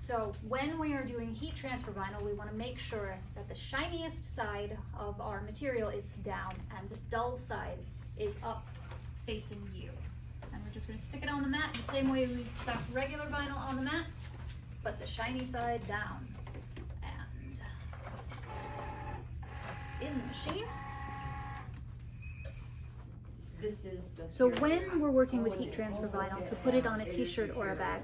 So when we are doing heat transfer vinyl, we want to make sure that the shiniest side of our material is down and the dull side is up facing you. And we're just going to stick it on the mat the same way we stuck regular vinyl on the mat, but the shiny side down. And in the machine. So when we're working with heat transfer vinyl to put it on a t-shirt or a bag,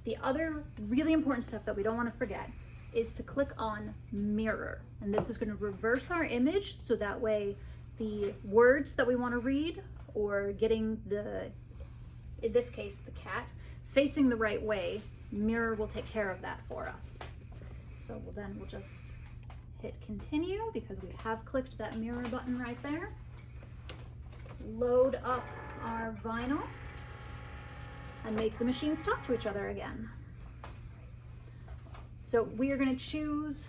the other really important step that we don't want to forget is to click on mirror. And this is going to reverse our image so that way the words that we want to read, or getting the, in this case, the cat, facing the right way, mirror will take care of that for us. So we'll just hit continue because we have clicked that mirror button right there. Load up our vinyl and make the machines talk to each other again. So we are going to choose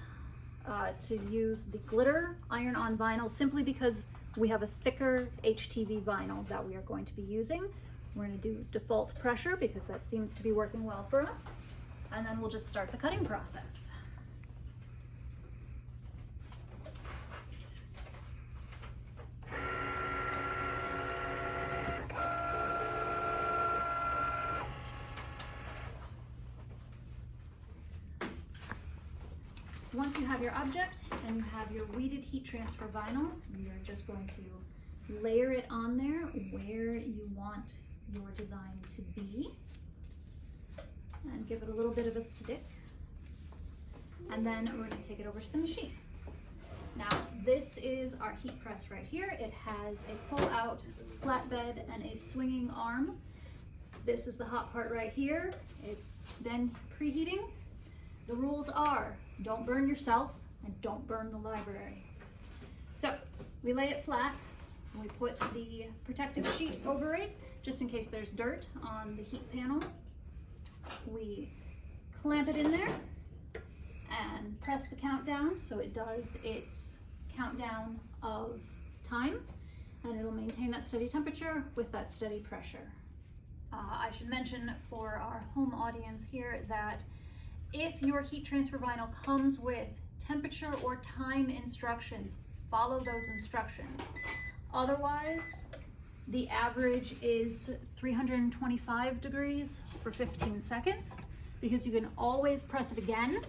to use the glitter iron-on vinyl simply because we have a thicker HTV vinyl that we are going to be using. We're going to do default pressure because that seems to be working well for us. And then we'll just start the cutting process. Once you have your object and you have your weighted heat transfer vinyl, you're just going to layer it on there where you want your design to be and give it a little bit of a stick. And then we're going to take it over to the machine. Now, this is our heat press right here. It has a pull-out flatbed and a swinging arm. This is the hot part right here. It's been preheating. The rules are, don't burn yourself and don't burn the library. So we lay it flat and we put the protective sheet over it just in case there's dirt on the heat panel. We clamp it in there and press the countdown so it does its countdown of time, and it'll maintain that steady temperature with that steady pressure. I should mention for our home audience here that if your heat transfer vinyl comes with temperature or time instructions, follow those instructions. Otherwise, the average is 325 degrees for 15 seconds because you can always press it again,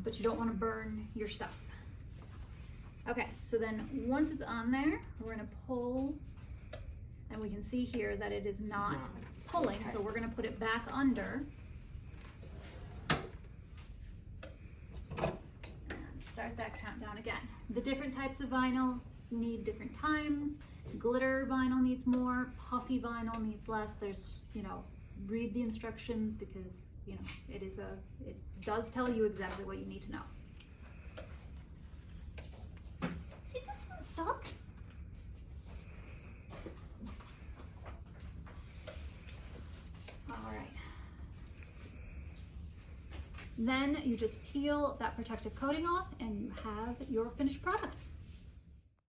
but you don't want to burn your stuff. Okay, so then once it's on there, we're going to pull, and we can see here that it is not pulling, so we're going to put it back under. Start that countdown again. The different types of vinyl need different times. Glitter vinyl needs more, puffy vinyl needs less. There's, read the instructions because, it does tell you exactly what you need to know. See this one stuck? All right. Then you just peel that protective coating off and you have your finished product.